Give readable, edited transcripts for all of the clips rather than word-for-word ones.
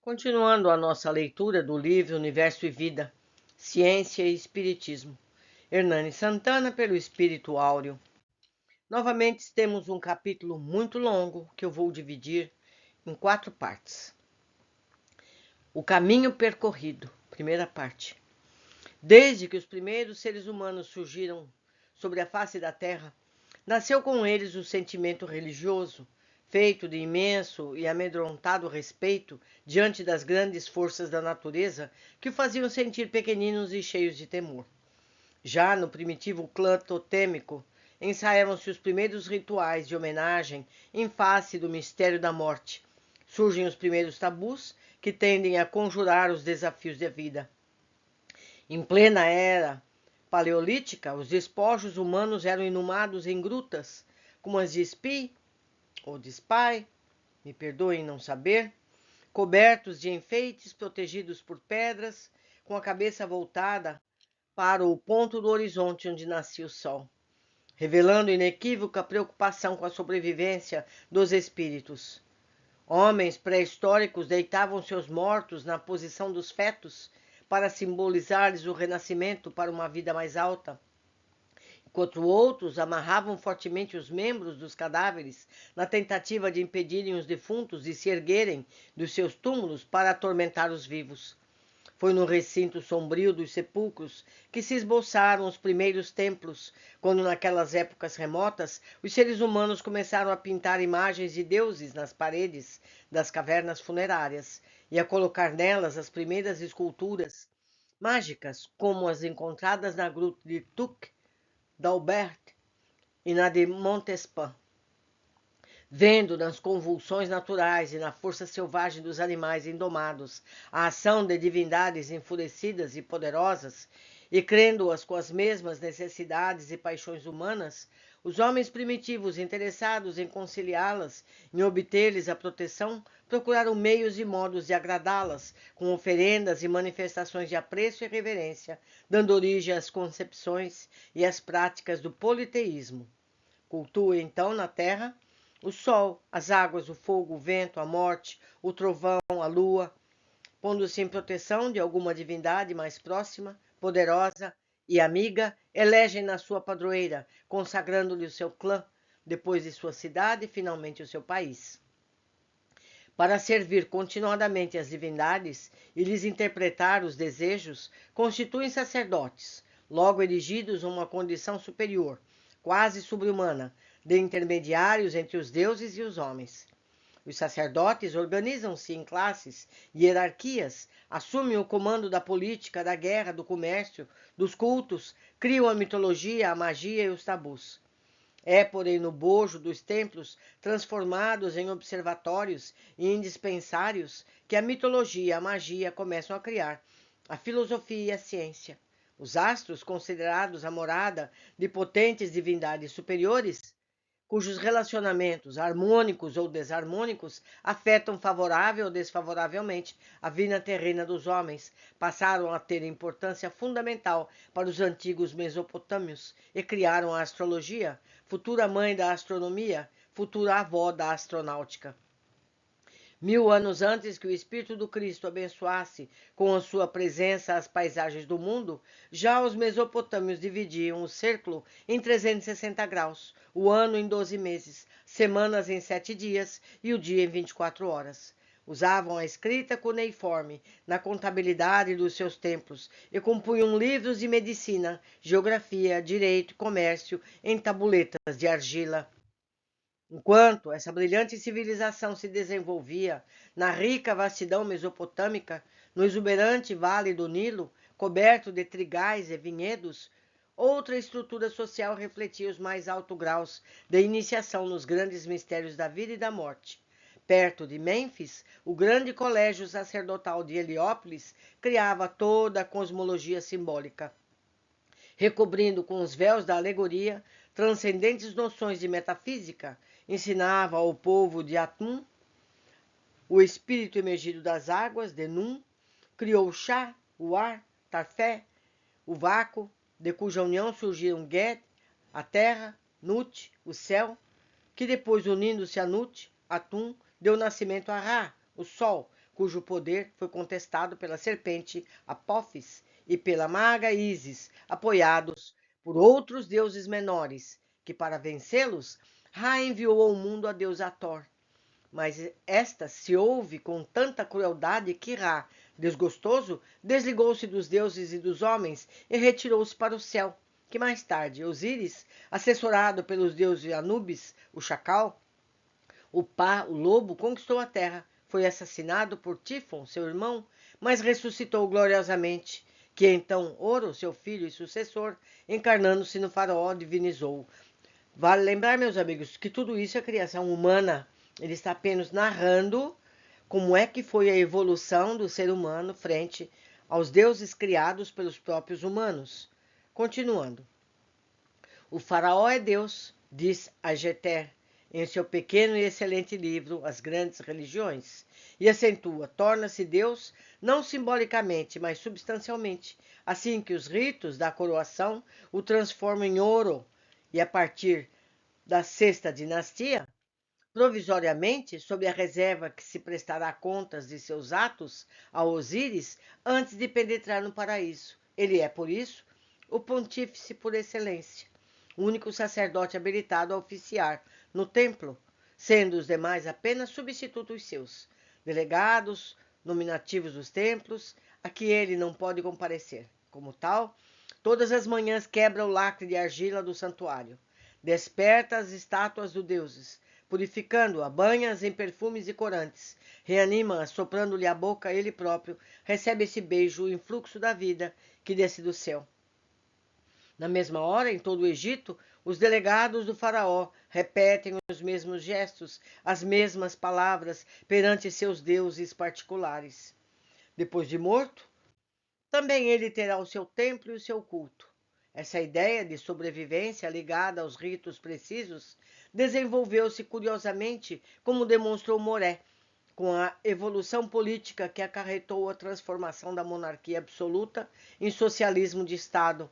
Continuando a nossa leitura do livro Universo e Vida, Ciência e Espiritismo, Hernani Santana pelo Espírito Áureo. Novamente temos um capítulo muito longo que eu vou dividir em 4 partes. O caminho percorrido, primeira parte. Desde que os primeiros seres humanos surgiram sobre a face da Terra, nasceu com eles o sentimento religioso, feito de imenso e amedrontado respeito diante das grandes forças da natureza que o faziam sentir pequeninos e cheios de temor. Já no primitivo clã totêmico, ensaiavam-se os primeiros rituais de homenagem em face do mistério da morte. Surgem os primeiros tabus que tendem a conjurar os desafios da vida. Em plena era paleolítica, os despojos humanos eram inumados em grutas, como as de Spy, ou de Spy, me perdoem não saber, cobertos de enfeites, protegidos por pedras, com a cabeça voltada para o ponto do horizonte onde nascia o sol, revelando inequívoca preocupação com a sobrevivência dos espíritos. Homens pré-históricos deitavam seus mortos na posição dos fetos para simbolizar-lhes o renascimento para uma vida mais alta, enquanto outros amarravam fortemente os membros dos cadáveres na tentativa de impedirem os defuntos de se erguerem dos seus túmulos para atormentar os vivos. Foi no recinto sombrio dos sepulcros que se esboçaram os primeiros templos, quando naquelas épocas remotas os seres humanos começaram a pintar imagens de deuses nas paredes das cavernas funerárias e a colocar nelas as primeiras esculturas mágicas, como as encontradas na gruta de Tuc d'Albert e na de Montespan. Vendo nas convulsões naturais e na força selvagem dos animais indomados a ação de divindades enfurecidas e poderosas, e crendo-as com as mesmas necessidades e paixões humanas, os homens primitivos interessados em conciliá-las, em obter-lhes a proteção, procuraram meios e modos de agradá-las, com oferendas e manifestações de apreço e reverência, dando origem às concepções e às práticas do politeísmo. Cultua então na terra o sol, as águas, o fogo, o vento, a morte, o trovão, a lua, pondo-se em proteção de alguma divindade mais próxima, poderosa e amiga, elegem na sua padroeira, consagrando-lhe o seu clã, depois de sua cidade e finalmente o seu país. Para servir continuadamente as divindades e lhes interpretar os desejos, constituem sacerdotes, logo erigidos a uma condição superior, quase sobre-humana, de intermediários entre os deuses e os homens. Os sacerdotes organizam-se em classes e hierarquias, assumem o comando da política, da guerra, do comércio, dos cultos, criam a mitologia, a magia e os tabus. É, porém, no bojo dos templos, transformados em observatórios e em dispensários, que a mitologia e a magia começam a criar a filosofia e a ciência. Os astros, considerados a morada de potentes divindades superiores, cujos relacionamentos, harmônicos ou desarmônicos, afetam favorável ou desfavoravelmente a vida terrena dos homens, passaram a ter importância fundamental para os antigos mesopotâmios e criaram a astrologia, futura mãe da astronomia, futura avó da astronáutica. 1000 anos antes que o Espírito do Cristo abençoasse com a sua presença as paisagens do mundo, já os mesopotâmios dividiam o círculo em 360 graus, o ano em 12 meses, semanas em 7 dias e o dia em 24 horas. Usavam a escrita cuneiforme na contabilidade dos seus templos e compunham livros de medicina, geografia, direito e comércio em tabuletas de argila. Enquanto essa brilhante civilização se desenvolvia na rica vastidão mesopotâmica, no exuberante vale do Nilo, coberto de trigais e vinhedos, outra estrutura social refletia os mais altos graus de iniciação nos grandes mistérios da vida e da morte. Perto de Mênfis, o grande colégio sacerdotal de Heliópolis criava toda a cosmologia simbólica, recobrindo com os véus da alegoria transcendentes noções de metafísica, ensinava ao povo de Atum o espírito emergido das águas, de Num, criou o chá, o ar, Tarfé, o vácuo, de cuja união surgiram Ged, a terra, Nut, o céu, que depois, unindo-se a Nut, Atum, deu nascimento a Ra, o sol, cujo poder foi contestado pela serpente Apófis e pela maga Ísis, apoiados por outros deuses menores, que para vencê-los, Ra enviou ao mundo a deusa Thor. Mas esta se houve com tanta crueldade que Ra, desgostoso, desligou-se dos deuses e dos homens e retirou-se para o céu, que mais tarde Osíris, assessorado pelos deuses Anubis, o chacal, o lobo, conquistou a terra, foi assassinado por Tifon, seu irmão, mas ressuscitou gloriosamente, que então Oro, seu filho e sucessor, encarnando-se no faraó, divinizou. Vale lembrar, meus amigos, que tudo isso é criação humana. Ele está apenas narrando como é que foi a evolução do ser humano frente aos deuses criados pelos próprios humanos. Continuando. O faraó é Deus, diz Ageter em seu pequeno e excelente livro As Grandes Religiões, e acentua, torna-se Deus não simbolicamente, mas substancialmente, assim que os ritos da coroação o transformam em ouro, e a partir da sexta dinastia, provisoriamente, sob a reserva que se prestará contas de seus atos a Osíris antes de penetrar no paraíso. Ele é, por isso, o pontífice por excelência, o único sacerdote habilitado a oficiar no templo, sendo os demais apenas substitutos seus, delegados, nominativos dos templos, a que ele não pode comparecer. Como tal, todas as manhãs quebra o lacre de argila do santuário, desperta as estátuas dos deuses, purificando-a, banha-as em perfumes e corantes, reanima-as, soprando-lhe a boca ele próprio, recebe esse beijo, o influxo da vida que desce do céu. Na mesma hora, em todo o Egito, os delegados do faraó repetem os mesmos gestos, as mesmas palavras perante seus deuses particulares. Depois de morto, também ele terá o seu templo e o seu culto. Essa ideia de sobrevivência ligada aos ritos precisos desenvolveu-se curiosamente, como demonstrou Moré, com a evolução política que acarretou a transformação da monarquia absoluta em socialismo de Estado.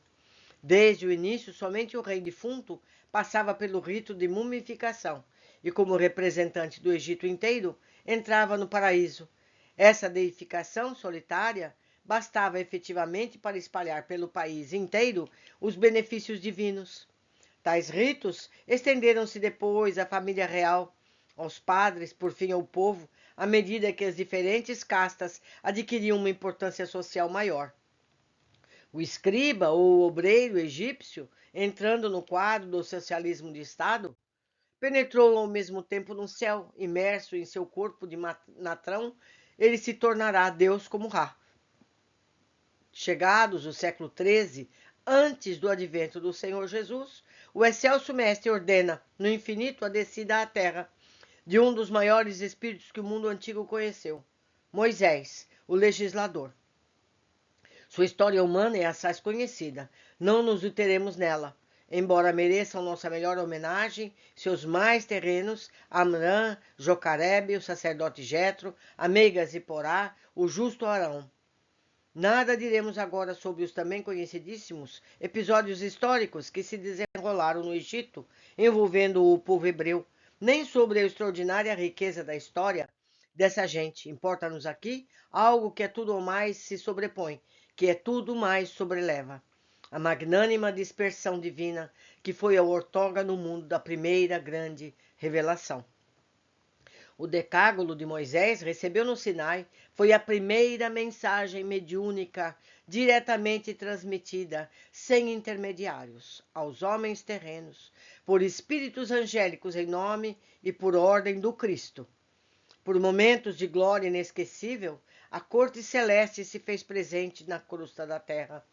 Desde o início, somente o rei defunto passava pelo rito de mumificação e, como representante do Egito inteiro, entrava no paraíso. Essa deificação solitária bastava efetivamente para espalhar pelo país inteiro os benefícios divinos. Tais ritos estenderam-se depois à família real, aos padres, por fim ao povo, à medida que as diferentes castas adquiriam uma importância social maior. O escriba ou o obreiro egípcio, entrando no quadro do socialismo de Estado, penetrou ao mesmo tempo no céu, imerso em seu corpo de natrão, ele se tornará Deus como Ra. Chegados o século XIII, antes do advento do Senhor Jesus, o excelso mestre ordena, no infinito, a descida à terra de um dos maiores espíritos que o mundo antigo conheceu, Moisés, o legislador. Sua história humana é assaz conhecida, não nos teremos nela, embora mereçam nossa melhor homenagem seus mais terrenos, Amrã, Jocarebe, o sacerdote Jetro, Ameigas e Porá, o justo Arão. Nada diremos agora sobre os também conhecidíssimos episódios históricos que se desenrolaram no Egito, envolvendo o povo hebreu, nem sobre a extraordinária riqueza da história dessa gente. Importa-nos aqui algo que é tudo ou mais se sobrepõe, que é tudo mais sobreleva. A magnânima dispersão divina que foi a outorga no mundo da primeira grande revelação. O decágono de Moisés recebeu no Sinai foi a primeira mensagem mediúnica diretamente transmitida, sem intermediários, aos homens terrenos, por espíritos angélicos em nome e por ordem do Cristo. Por momentos de glória inesquecível, a corte celeste se fez presente na crosta da terra,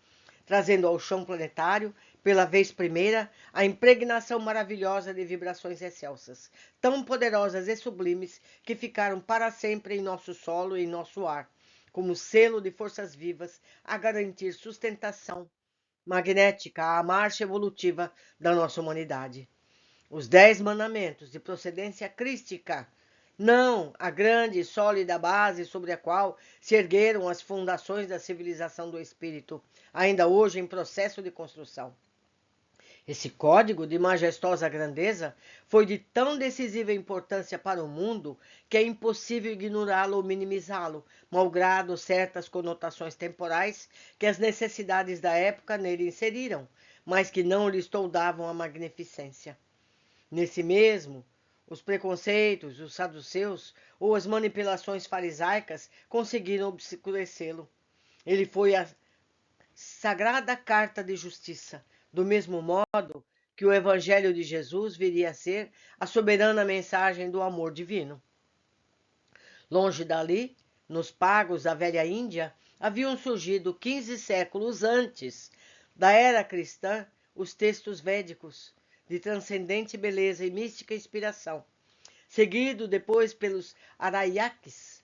trazendo ao chão planetário, pela vez primeira, a impregnação maravilhosa de vibrações excelsas, tão poderosas e sublimes que ficaram para sempre em nosso solo e em nosso ar, como selo de forças vivas a garantir sustentação magnética à marcha evolutiva da nossa humanidade. Os 10 mandamentos de procedência crística, não a grande e sólida base sobre a qual se ergueram as fundações da civilização do espírito, ainda hoje em processo de construção. Esse código de majestosa grandeza foi de tão decisiva importância para o mundo que é impossível ignorá-lo ou minimizá-lo, malgrado certas conotações temporais que as necessidades da época nele inseriram, mas que não lhes toldavam a magnificência. Nesse mesmo, os preconceitos, os saduceus ou as manipulações farisaicas conseguiram obscurecê-lo. Ele foi a sagrada carta de justiça, do mesmo modo que o Evangelho de Jesus viria a ser a soberana mensagem do amor divino. Longe dali, nos pagos da velha Índia, haviam surgido 15 séculos antes da era cristã os textos védicos, de transcendente beleza e mística inspiração, seguido depois pelos Araniakes,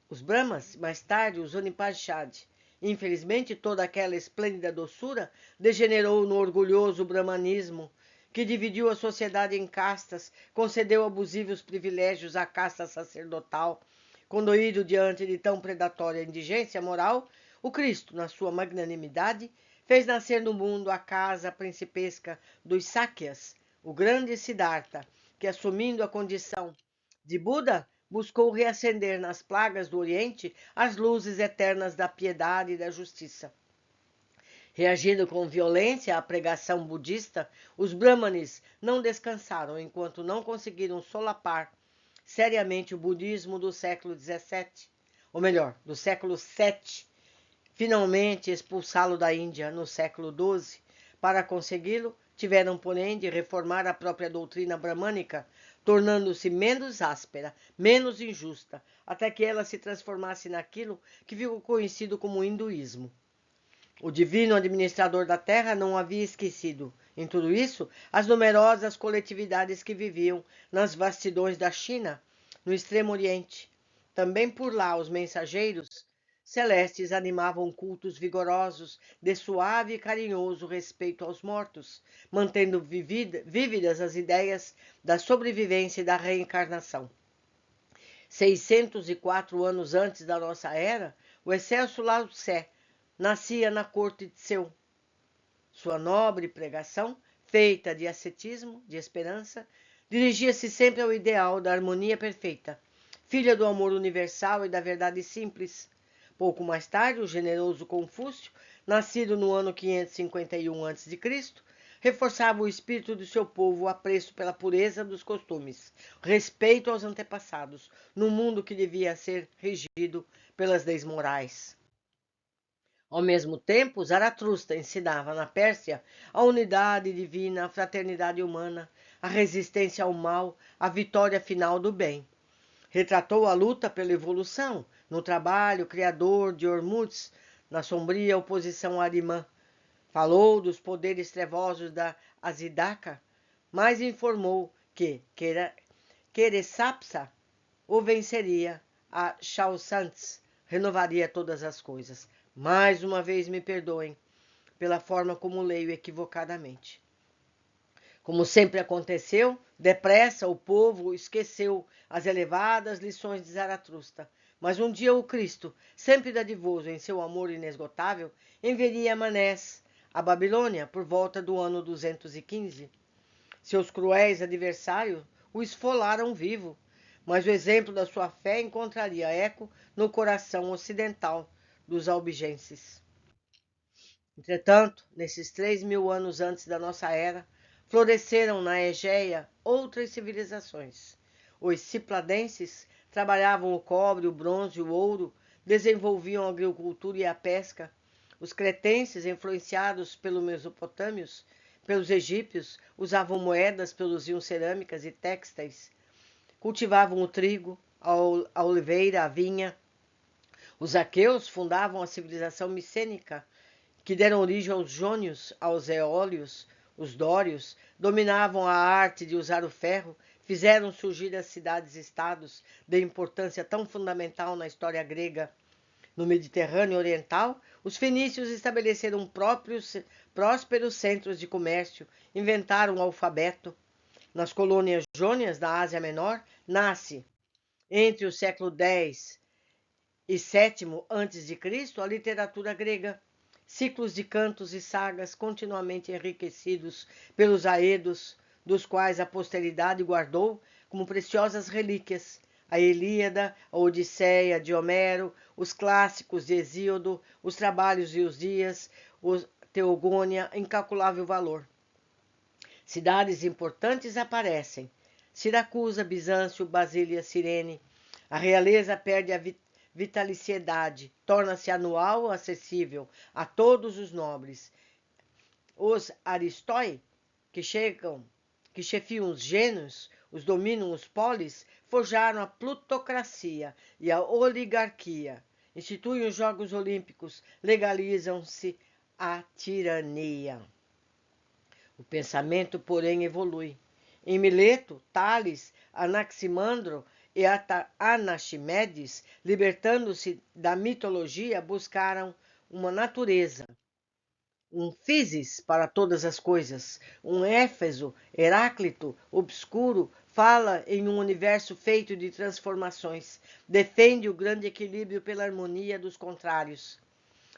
os Brahmas, mais tarde os Upanishads. Infelizmente, toda aquela esplêndida doçura degenerou no orgulhoso brahmanismo, que dividiu a sociedade em castas, concedeu abusivos privilégios à casta sacerdotal. Condoído diante de tão predatória indigência moral, o Cristo, na sua magnanimidade, fez nascer no mundo a casa principesca dos Sakyas, o grande Siddhartha, que, assumindo a condição de Buda, buscou reacender nas plagas do Oriente as luzes eternas da piedade e da justiça. Reagindo com violência à pregação budista, os brahmanes não descansaram enquanto não conseguiram solapar seriamente o budismo do século XVII, ou melhor, do século VII, finalmente expulsá-lo da Índia no século XII. Para consegui-lo, tiveram, porém, de reformar a própria doutrina bramânica, tornando-se menos áspera, menos injusta, até que ela se transformasse naquilo que ficou conhecido como hinduísmo. O divino administrador da terra não havia esquecido, em tudo isso, as numerosas coletividades que viviam nas vastidões da China, no Extremo Oriente. Também por lá os mensageiros celestes animavam cultos vigorosos de suave e carinhoso respeito aos mortos, mantendo vívidas as ideias da sobrevivência e da reencarnação. 604 anos antes da nossa era, o excelso Lao Tse nascia na corte de Seu. Sua nobre pregação, feita de ascetismo, de esperança, dirigia-se sempre ao ideal da harmonia perfeita, filha do amor universal e da verdade simples. Pouco mais tarde, o generoso Confúcio, nascido no ano 551 a.C., reforçava o espírito do seu povo o apreço pela pureza dos costumes, respeito aos antepassados, num mundo que devia ser regido pelas leis morais. Ao mesmo tempo, Zaratustra ensinava na Pérsia a unidade divina, a fraternidade humana, a resistência ao mal, a vitória final do bem. Retratou a luta pela evolução no trabalho criador de Ormuzd, na sombria oposição arimã. Falou dos poderes trevosos da Azidaka, mas informou que Keresapsa o venceria a Chausantz, renovaria todas as coisas. Mais uma vez me perdoem pela forma como leio equivocadamente. Como sempre aconteceu, depressa o povo esqueceu as elevadas lições de Zaratustra, mas um dia o Cristo, sempre dadivoso em seu amor inesgotável, enviaria Manés à Babilônia por volta do ano 215. Seus cruéis adversários o esfolaram vivo, mas o exemplo da sua fé encontraria eco no coração ocidental dos albigenses. Entretanto, nesses 3.000 anos antes da nossa era, floresceram na Egéia outras civilizações. Os cipladenses trabalhavam o cobre, o bronze e o ouro, desenvolviam a agricultura e a pesca. Os cretenses, influenciados pelos mesopotâmios, pelos egípcios, usavam moedas, produziam cerâmicas e textéis. Cultivavam o trigo, a oliveira, a vinha. Os aqueus fundavam a civilização micênica, que deram origem aos jônios, aos eólios. Os dórios dominavam a arte de usar o ferro, fizeram surgir as cidades-estados de importância tão fundamental na história grega. No Mediterrâneo Oriental, os fenícios estabeleceram prósperos centros de comércio, inventaram o alfabeto. Nas colônias jônias da Ásia Menor, nasce, entre o século X e VII a.C., a literatura grega. ciclos de cantos e sagas continuamente enriquecidos pelos aedos, dos quais a posteridade guardou como preciosas relíquias a Ilíada, a Odisseia de Homero, os clássicos de Hesíodo, os trabalhos e os dias, os Teogônia, incalculável valor. Cidades importantes aparecem: Siracusa, Bizâncio, Basília, Cirene. A realeza perde a vitaliciedade, torna-se anual, acessível a todos os nobres. Os aristói, que chefiam os gênios, os dominam os polis, forjaram a plutocracia e a oligarquia, instituem os Jogos Olímpicos, legalizam-se a tirania. O pensamento, porém, evolui. Em Mileto, Tales, Anaximandro e Anaximedes, libertando-se da mitologia, buscaram uma natureza, um physis para todas as coisas. Um Éfeso, Heráclito, obscuro, fala em um universo feito de transformações, defende o grande equilíbrio pela harmonia dos contrários.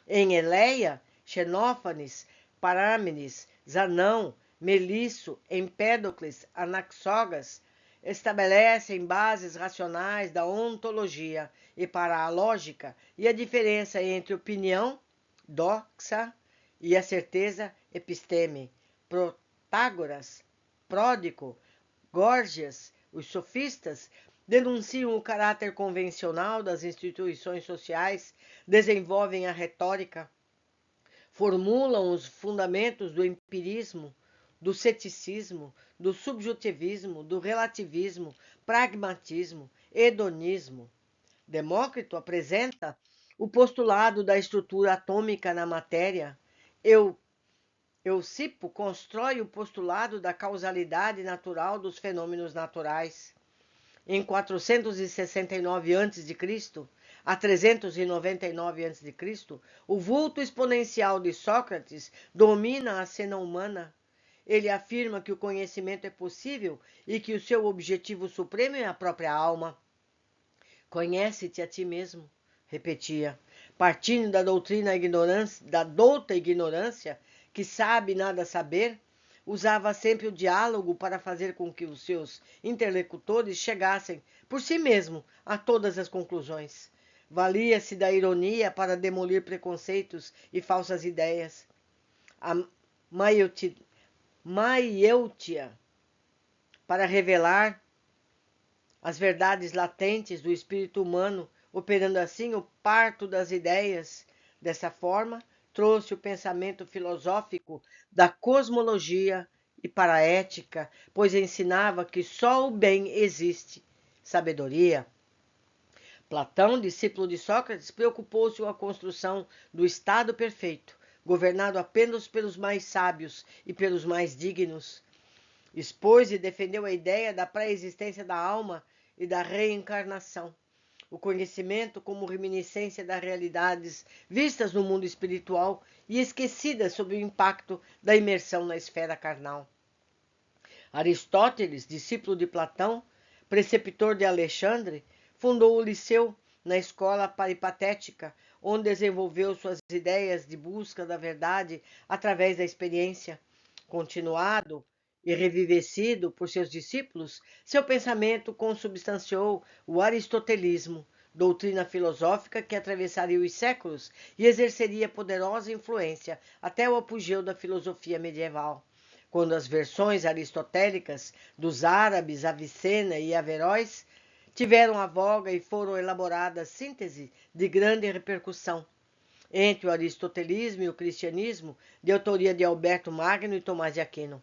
Em Eleia, Xenófanes, Parâmenes, Zanão, Melisso, Empédocles, Anaxágoras estabelecem bases racionais da ontologia e para a lógica e a diferença entre opinião, doxa, e a certeza, episteme. Protágoras, Pródico, Górgias, os sofistas denunciam o caráter convencional das instituições sociais, desenvolvem a retórica, formulam os fundamentos do empirismo, do ceticismo, do subjetivismo, do relativismo, pragmatismo, hedonismo. Demócrito apresenta o postulado da estrutura atômica na matéria. Eusipo constrói o postulado da causalidade natural dos fenômenos naturais. Em 469 a.C., a 399 a.C., o vulto exponencial de Sócrates domina a cena humana. Ele afirma que o conhecimento é possível e que o seu objetivo supremo é a própria alma. Conhece-te a ti mesmo, repetia, partindo da douta ignorância, que sabe nada saber, usava sempre o diálogo para fazer com que os seus interlocutores chegassem, por si mesmo, a todas as conclusões. Valia-se da ironia para demolir preconceitos e falsas ideias. A maiêutia para revelar as verdades latentes do espírito humano, operando assim o parto das ideias. Dessa forma, trouxe o pensamento filosófico da cosmologia e para a ética, pois ensinava que só o bem existe. Sabedoria. Platão, discípulo de Sócrates, preocupou-se com a construção do Estado perfeito, governado apenas pelos mais sábios e pelos mais dignos. Expôs e defendeu a ideia da pré-existência da alma e da reencarnação. O conhecimento como reminiscência das realidades vistas no mundo espiritual e esquecidas sob o impacto da imersão na esfera carnal. Aristóteles, discípulo de Platão, preceptor de Alexandre, fundou o Liceu na escola peripatética, onde desenvolveu suas ideias de busca da verdade através da experiência. Continuado e revivecido por seus discípulos, seu pensamento consubstanciou o aristotelismo, doutrina filosófica que atravessaria os séculos e exerceria poderosa influência até o apogeu da filosofia medieval, quando as versões aristotélicas dos árabes Avicena e Averroes tiveram a voga e foram elaboradas síntese de grande repercussão. Entre o aristotelismo e o cristianismo, de autoria de Alberto Magno e Tomás de Aquino.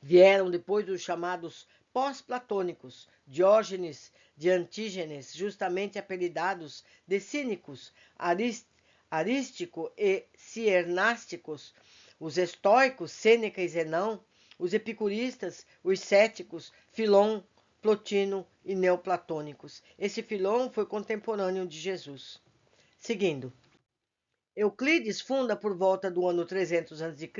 Vieram depois os chamados pós-platônicos, Diógenes de Antígenes, justamente apelidados de cínicos, arístico e ciernásticos, os estoicos, Sêneca e Zenão, os epicuristas, os céticos, Filon, Plotino e neoplatônicos. Esse Filon foi contemporâneo de Jesus. Seguindo. Euclides funda por volta do ano 300 a.C.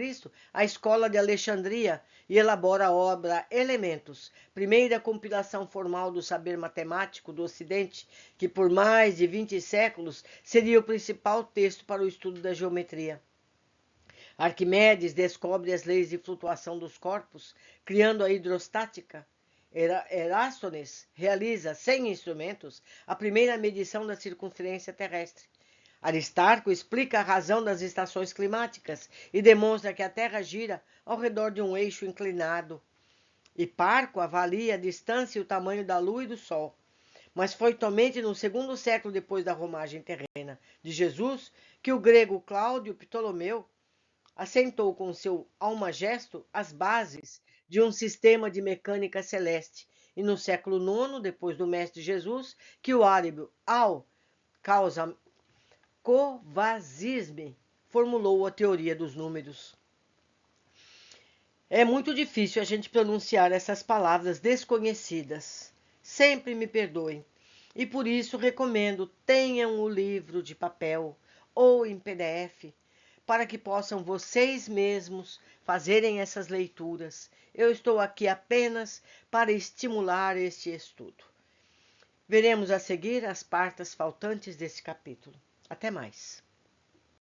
a Escola de Alexandria e elabora a obra Elementos, primeira compilação formal do saber matemático do Ocidente, que por mais de 20 séculos seria o principal texto para o estudo da geometria. Arquimedes descobre as leis de flutuação dos corpos, criando a hidrostática. Erástones realiza, sem instrumentos, a primeira medição da circunferência terrestre. Aristarco explica a razão das estações climáticas e demonstra que a Terra gira ao redor de um eixo inclinado. Hiparco avalia a distância e o tamanho da Lua e do Sol. Mas foi somente no segundo século depois da romagem terrena de Jesus que o grego Cláudio Ptolomeu assentou com seu almagesto as bases de um sistema de mecânica celeste. E no século IX, depois do Mestre Jesus, que o árabe Al-Khwarizmi formulou a teoria dos números. É muito difícil a gente pronunciar essas palavras desconhecidas. Sempre me perdoem. E por isso recomendo tenham o livro de papel ou em PDF, para que possam vocês mesmos fazerem essas leituras. Eu estou aqui apenas para estimular este estudo. Veremos a seguir as partes faltantes desse capítulo. Até mais.